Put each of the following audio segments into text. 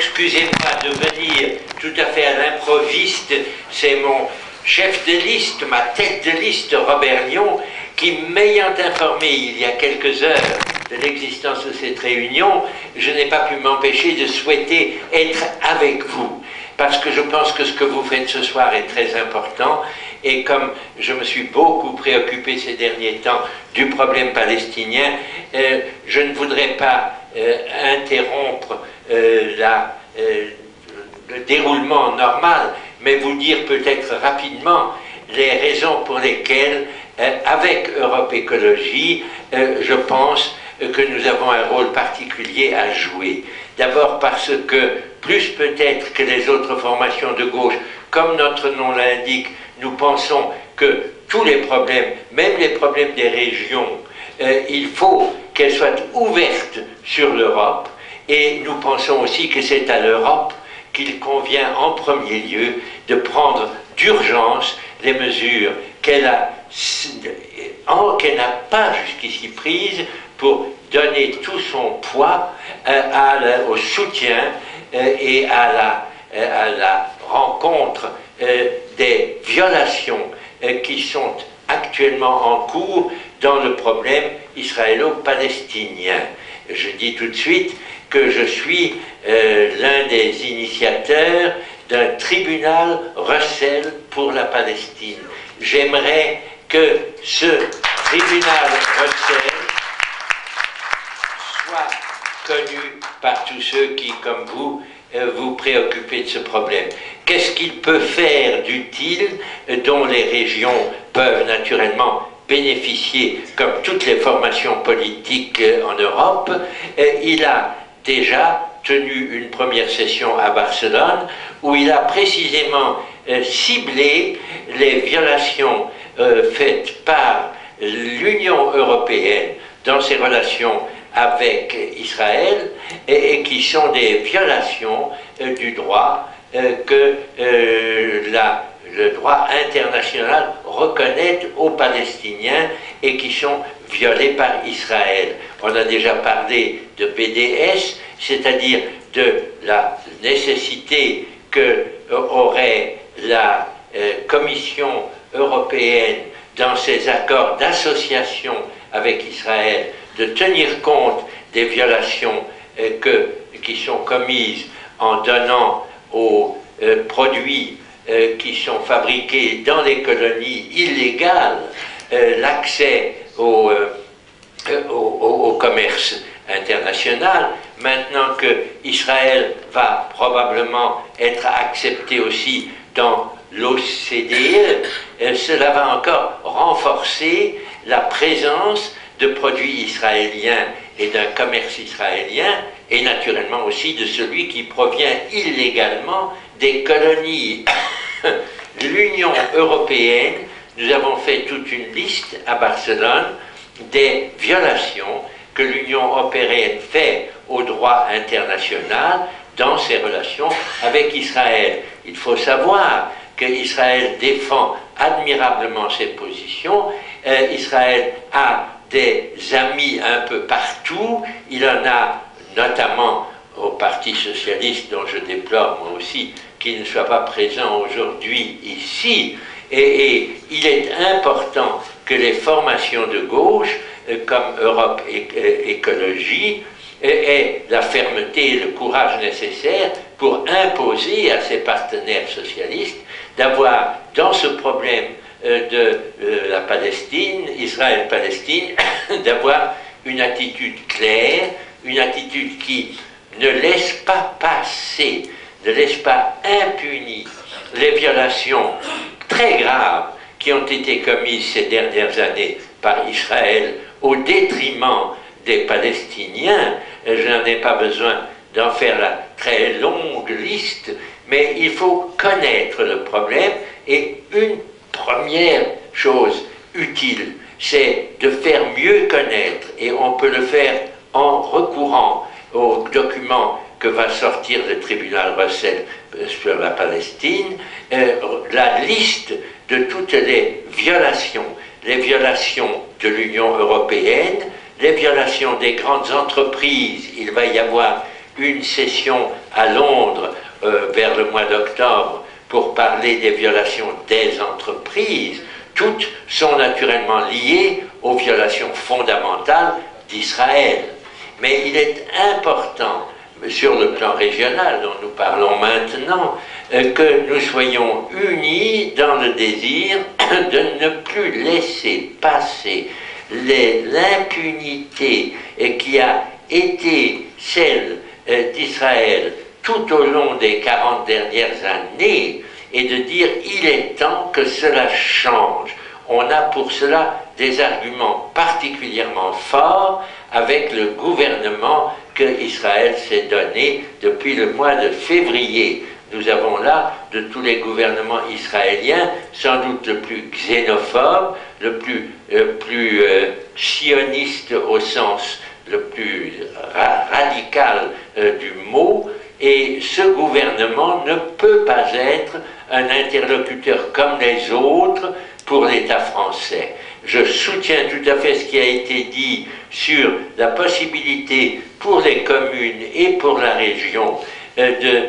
excusez-moi de venir tout à fait à l'improviste, c'est mon chef de liste, ma tête de liste, Robert Lyon, qui m'ayant informé il y a quelques heures de l'existence de cette réunion, je n'ai pas pu m'empêcher de souhaiter être avec vous. Parce que je pense que ce que vous faites ce soir est très important, et comme je me suis beaucoup préoccupé ces derniers temps du problème palestinien, je ne voudrais pas interrompre le déroulement normal, mais vous dire peut-être rapidement les raisons pour lesquelles, avec Europe Écologie, je pense que nous avons un rôle particulier à jouer. D'abord parce que, plus peut-être que les autres formations de gauche, comme notre nom l'indique, nous pensons que tous les problèmes, même les problèmes des régions, il faut qu'elles soient ouvertes sur l'Europe, et nous pensons aussi que c'est à l'Europe qu'il convient en premier lieu de prendre d'urgence les mesures qu'elle n'a pas jusqu'ici prises pour donner tout son poids au soutien et à la rencontre des violations qui sont actuellement en cours dans le problème israélo-palestinien. Je dis tout de suite que je suis l'un des initiateurs d'un tribunal Russell pour la Palestine. J'aimerais que ce tribunal Russell soit connu par tous ceux qui, comme vous, vous préoccupez de ce problème. Qu'est-ce qu'il peut faire d'utile dont les régions peuvent naturellement bénéficier, comme toutes les formations politiques en Europe? Il a déjà tenu une première session à Barcelone où il a précisément ciblé les violations faites par l'Union européenne dans ses relations avec Israël et qui sont des violations du droit que le droit international reconnaît aux Palestiniens et qui sont violés par Israël. On a déjà parlé de BDS, c'est-à-dire de la nécessité que aurait la Commission européenne dans ses accords d'association avec Israël de tenir compte des violations qui sont commises en donnant aux produits qui sont fabriqués dans les colonies illégales l'accès au commerce international. Maintenant que Israël va probablement être accepté aussi dans l'OCDE, cela va encore renforcer la présence de produits israéliens et d'un commerce israélien, et naturellement aussi de celui qui provient illégalement des colonies. L'Union européenne, nous avons fait toute une liste à Barcelone des violations que l'Union européenne fait au droit international dans ses relations avec Israël. Il faut savoir qu'Israël défend admirablement ses positions. Israël a des amis un peu partout. Il en a notamment au Parti socialiste, dont je déplore moi aussi qu'il ne soit pas présent aujourd'hui ici. Et il est important que les formations de gauche, comme Europe Écologie, aient la fermeté et le courage nécessaire pour imposer à ses partenaires socialistes d'avoir dans ce problème de la Palestine, Israël-Palestine, d'avoir une attitude claire, une attitude qui ne laisse pas passer, ne laisse pas impunies les violations très graves qui ont été commises ces dernières années par Israël au détriment des Palestiniens. Je n'en ai pas besoin d'en faire la très longue liste, mais il faut connaître le problème, et une première chose utile, c'est de faire mieux connaître, et on peut le faire en recourant aux documents que va sortir le tribunal Russell sur la Palestine, la liste de toutes les violations de l'Union européenne, les violations des grandes entreprises. Il va y avoir une session à Londres vers le mois d'octobre pour parler des violations des entreprises, toutes sont naturellement liées aux violations fondamentales d'Israël. Mais il est important, sur le plan régional dont nous parlons maintenant, que nous soyons unis dans le désir de ne plus laisser passer l'impunité qui a été celle d'Israël tout au long des 40 dernières années, et de dire il est temps que cela change. On a pour cela des arguments particulièrement forts avec le gouvernement que Israël s'est donné depuis le mois de février. Nous avons là, de tous les gouvernements israéliens, sans doute le plus xénophobe, le plus sioniste au sens le plus radical du mot, et ce gouvernement ne peut pas être un interlocuteur comme les autres pour l'État français. Je soutiens tout à fait ce qui a été dit sur la possibilité pour les communes et pour la région de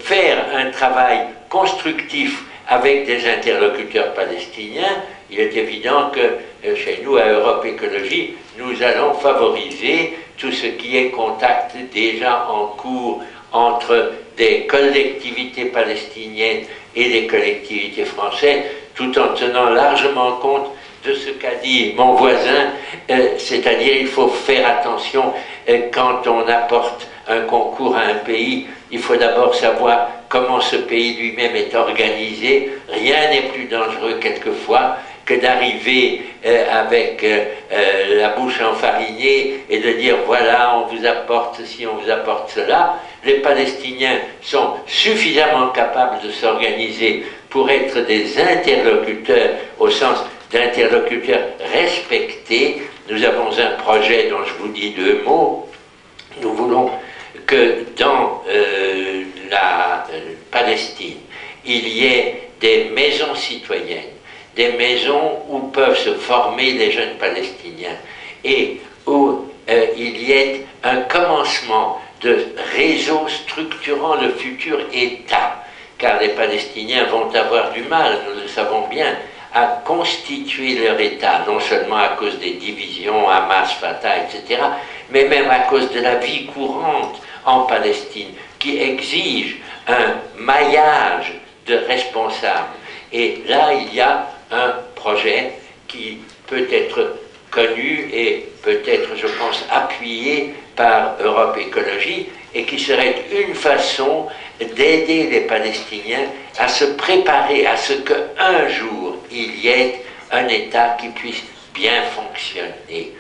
faire un travail constructif avec des interlocuteurs palestiniens. Il est évident que chez nous, à Europe Écologie, nous allons favoriser tout ce qui est contact déjà en cours entre des collectivités palestiniennes et des collectivités françaises, tout en tenant largement compte de ce qu'a dit mon voisin, c'est-à-dire il faut faire attention quand on apporte un concours à un pays, il faut d'abord savoir comment ce pays lui-même est organisé. Rien n'est plus dangereux quelquefois que d'arriver avec la bouche enfarinée et de dire voilà, on vous apporte ci, on vous apporte cela. Les Palestiniens sont suffisamment capables de s'organiser pour être des interlocuteurs au sens d'interlocuteurs respectés. Nous avons un projet dont je vous dis deux mots. Nous voulons que dans la Palestine, il y ait des maisons citoyennes, des maisons où peuvent se former les jeunes Palestiniens et où il y ait un commencement de réseau structurant le futur État, car les Palestiniens vont avoir du mal, nous le savons bien, à constituer leur État, non seulement à cause des divisions, Hamas, Fatah, etc., mais même à cause de la vie courante en Palestine, qui exige un maillage de responsables. Et là, il y a un projet qui peut être connu et peut-être, je pense, appuyé par Europe Écologie, et qui serait une façon d'aider les Palestiniens à se préparer à ce qu'un jour, il y ait un État qui puisse bien fonctionner.